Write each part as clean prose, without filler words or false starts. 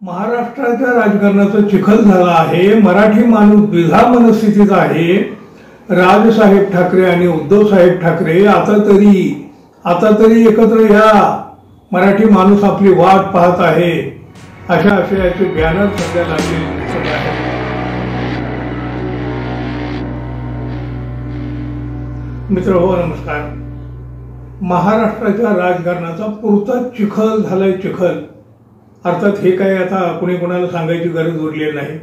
महाराष्ट्राच्या राजकारणाचा चिखल झाला आहे। मराठी माणूस द्विधा मनस्थितीत आहे। राजसाहेब ठाकरे आणि उद्धव साहेब ठाकरे आता तरी एकत्र या, मराठी माणूस आपली वाट पाहत आहे, अशा आशयाचे बॅनर सध्या लागलेले दिसत आहेत। मित्रहो नमस्कार। महाराष्ट्राच्या राजकारणाचा पुरता चिखल झालाय चिखल। अर्थात हे काय आता कोणी कोणाला सांगायची गरज उरली नाही।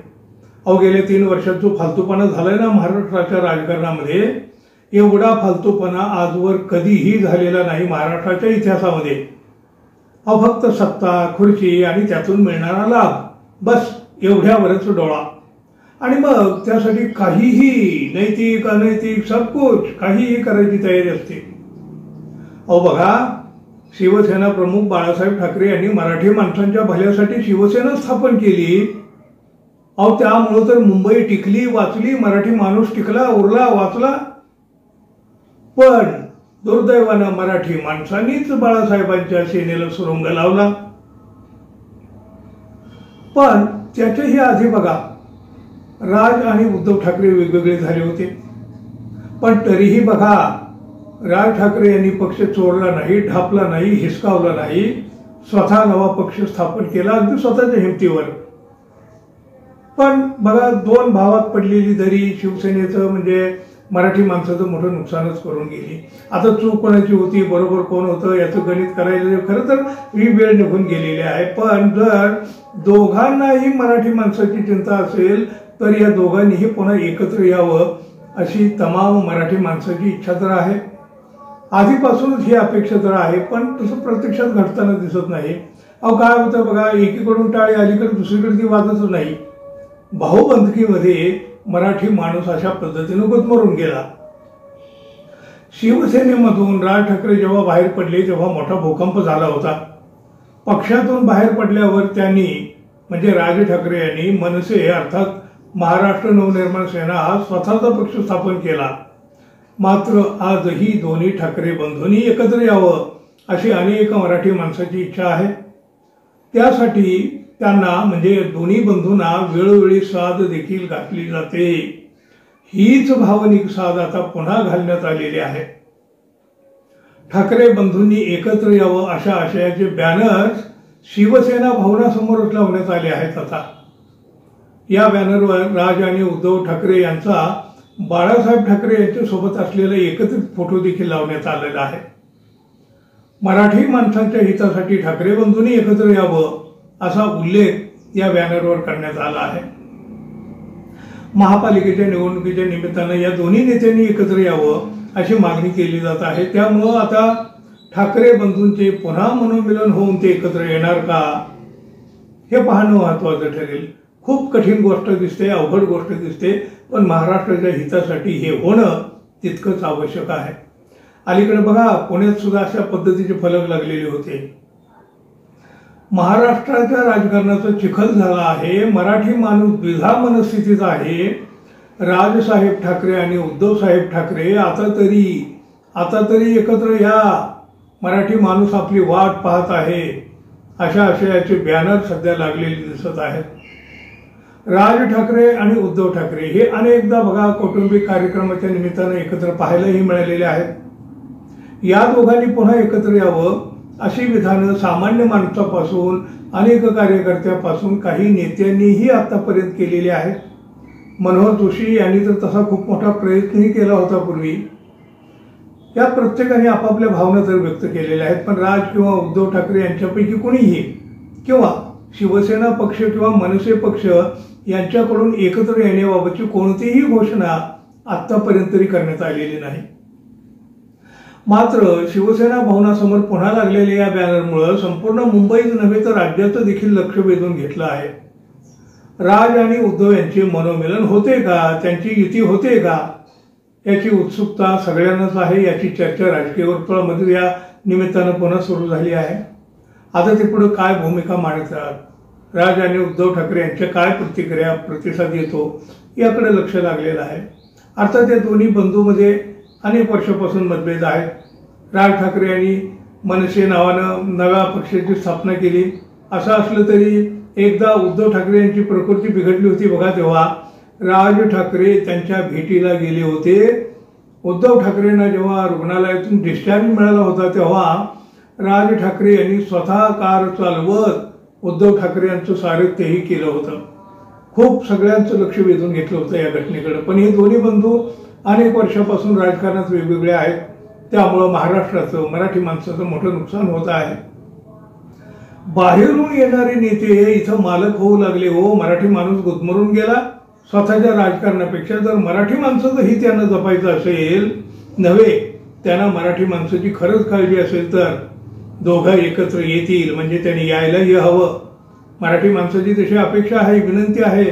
गेल्या 3 वर्षात जो फालतूपणा झालाय ना महाराष्ट्राच्या राजकारणामध्ये, एवढा फालतूपणा आजवर कधीही झालेला नाही महाराष्ट्राच्या इतिहासामध्ये। फक्त सत्ता, खुर्ची आणि त्यातून मिळणारा लाभ, बस एवढ्यावरच डोळा। आणि मग त्यासाठी काहीही नैतिक अनैतिक सब कुछ काहीही करायची तयारी असते। बघा, शिवसेना प्रमुख बाळासाहेब ठाकरे यांनी मराठी माणसांच्या भल्यासाठी शिवसेना स्थापन केली। त्यामुळे तर मुंबई टिकली वाचली, मराठी माणूस टिकला उरला वाचला। पण दुर्दैवानं मराठी माणसांनीच बाळासाहेबांच्या सेनेला सुरुंग लावला। पण त्याच्याही आधी बघा, राज आणि उद्धव ठाकरे वेगवेगळे झाले होते। पण तरीही बघा, राज ठाकरे यांनी पक्ष चोरला नाही, ढापला नाही, हिसकावला नाही, स्वतः नवा पक्ष स्थापन केला अगदी स्वतःच्या हिमतीवर। पण बघा, 2 भावात पडलेली दरी शिवसेनेचं म्हणजे मराठी माणसाचं मोठं नुकसानच करून गेली। आता चूक कोणाची होती, बरोबर कोण होतं याचं गणित करायला खरं तर ही वेळ निघून गेलेली आहे। पण जर दोघांनाही मराठी माणसाची चिंता असेल तर या दोघांनीही पुन्हा एकत्र यावं अशी तमाम मराठी माणसाची इच्छा तर आहे, आधीपासूनच ही अपेक्षा तर आहे। पण तसं प्रत्यक्षात घडताना दिसत नाही। काय होतं बघा, एकीकडून टाळी अलीकडे दुसरीकडे ती वाजतच नाही। भाऊबंदकीमध्ये मराठी माणूस अशा पद्धतीने गुदमरून गेला। शिवसेनेमधून राज ठाकरे जेव्हा बाहेर पडले तेव्हा मोठा भूकंप झाला होता। पक्षातून बाहेर पडल्यावर त्यांनी म्हणजे राज ठाकरे यांनी मनसे अर्थात महाराष्ट्र नवनिर्माण सेना हा स्वतःचा पक्ष स्थापन केला। मात्र आजही दोन्ही ठाकरे बंधूंनी एकत्र यावं अशी अनेक मराठी माणसाची इच्छा आहे। त्यासाठी त्यांना म्हणजे दोन्ही बंधूंना वेळोवेळी साथ देखील घातली जाते। हीच भावनिक साथ आता पुन्हा घालण्यात आलेली आहे। ठाकरे बंधूंनी एकत्र यावं अशा आशयाचे बॅनर्स शिवसेना भवनासमोरच लावण्यात आले आहेत। आता या बॅनरवर राज आणि उद्धव ठाकरे यांचा बाळासाहेब ठाकरे यांच्या सोबत असलेला एकत्रित फोटो देखील लावण्यात आलेला आहे। मराठी माणसांच्या हितासाठी ठाकरे बंधूंनी एकत्र यावं असा उल्लेख या बॅनरवर करण्यात आला आहे। महापालिकेच्या निवडणुकीच्या निमित्तानं या दोन्ही नेत्यांनी एकत्र यावं अशी मागणी केली जात आहे। त्यामुळं आता ठाकरे बंधूंचे पुन्हा मनोमिलन होऊन ते एकत्र येणार का हे पाहणं महत्त्वाचं ठरेल। खूप कठीण गोष्ट दिसते, अवघड गोष्ट दिसते, पण महाराष्ट्राच्या हितासाठी हे होणं तितकंच आवश्यक आहे। अलीकडे बघा, पुण्यात सुद्धा अशा पद्धतीचे फलक लागलेले होते। महाराष्ट्राच्या राजकारणाचा चिखल झाला आहे। मराठी माणूस द्विधा मनस्थितीत आहे। राजसाहेब ठाकरे आणि उद्धव साहेब ठाकरे आता तरी एकत्र या, मराठी माणूस आपली वाट पाहत आहे, अशा आशयाचे बॅनर सध्या लागलेले दिसत आहेत। राज ठाकरे आणि उद्धव ठाकरे हे अनेकदा बघा कौटुंबिक कार्यक्रमाच्या निमित्तानं एकत्र पाहायलाही मिळालेले आहेत। या दोघांनी पुन्हा एकत्र यावं अशी विधानं सामान्य माणसापासून अनेक कार्यकर्त्यापासून काही नेत्यांनीही आतापर्यंत केलेली आहेत। मनोहर जोशी यांनी तर तसा खूप मोठा प्रयत्नही केला होता पूर्वी। या प्रत्येकाने आपापल्या भावना तर व्यक्त केलेल्या आहेत। पण राज किंवा उद्धव ठाकरे यांच्यापैकी कोणीही किंवा शिवसेना पक्ष किंवा मनसे पक्ष यांच्याकडून एकत्र येण्याबाबतची कोणतीही घोषणा आतापर्यंत तरी करण्यात आलेली नाही। मात्र शिवसेना भवनासमोर पुन्हा लागलेल्या या बॅनरमुळे संपूर्ण मुंबईच नव्हे तर राज्याचं देखील लक्ष वेधून घेतलं आहे। राज आणि उद्धव यांचे मनोमिलन होते का, त्यांची युती होते का याची उत्सुकता सगळ्यांनाच आहे। याची चर्चा राजकीय वर्तुळामध्ये या निमित्तानं पुन्हा सुरू झाली आहे। आता ते पुढे काय भूमिका मांडतात, राज आणि उद्धव ठाकरे यांच्या काय प्रतिसाद येतो याकडे लक्ष लागलेलं आहे। अर्थात या दोन्ही बंधूंमध्ये अनेक वर्षापासून मतभेद आहेत। राज ठाकरे यांनी मनसे नावानं नव्या पक्षाची स्थापना केली। असं असलं तरी एकदा उद्धव ठाकरे यांची प्रकृती बिघडली होती बघा, तेव्हा राज ठाकरे त्यांच्या भेटीला गेले होते। उद्धव ठाकरेंना जेव्हा रुग्णालयातून डिस्चार्ज मिळाला होता तेव्हा राज ठाकरे यांनी स्वतः कार चालवत उद्धव ठाकरे यांचं सारथ्यही केलं होतं। खूप सगळ्यांचं लक्ष वेधून घेतलं होतं या घटनेकडे। पण हे दोन्ही बंधू अनेक वर्षापासून राजकारणात वेगवेगळे आहेत, त्यामुळं महाराष्ट्राचं, मराठी माणसाचं मोठं नुकसान होत आहे। बाहेरून येणारे नेते इथं मालक होऊ लागले हो। मराठी माणूस गुदमरून गेला स्वतःच्या राजकारणापेक्षा। जर मराठी माणसाचंही त्यांना जपायचं असेल नव्हे, त्यांना मराठी माणसाची खरंच काळजी असेल तर दोघं एकत्र येतील, म्हणजे त्यांनी यायलाही हवं। मराठी माणसाची तशी अपेक्षा आहे, विनंती आहे,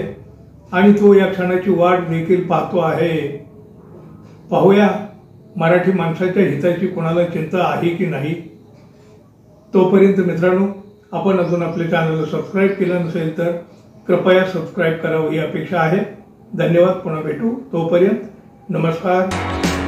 आणि तो या क्षणाची वाट देखील पाहतो आहे। पाहूया मराठी माणसाच्या हिताची कोणाला चिंता आहे की नाही। तोपर्यंत मित्रांनो, आपण अजून आपल्या चॅनलला सबस्क्राईब केलं नसेल तर कृपया सबस्क्राईब करावं ही अपेक्षा आहे। धन्यवाद, पुन्हा भेटू, तोपर्यंत नमस्कार।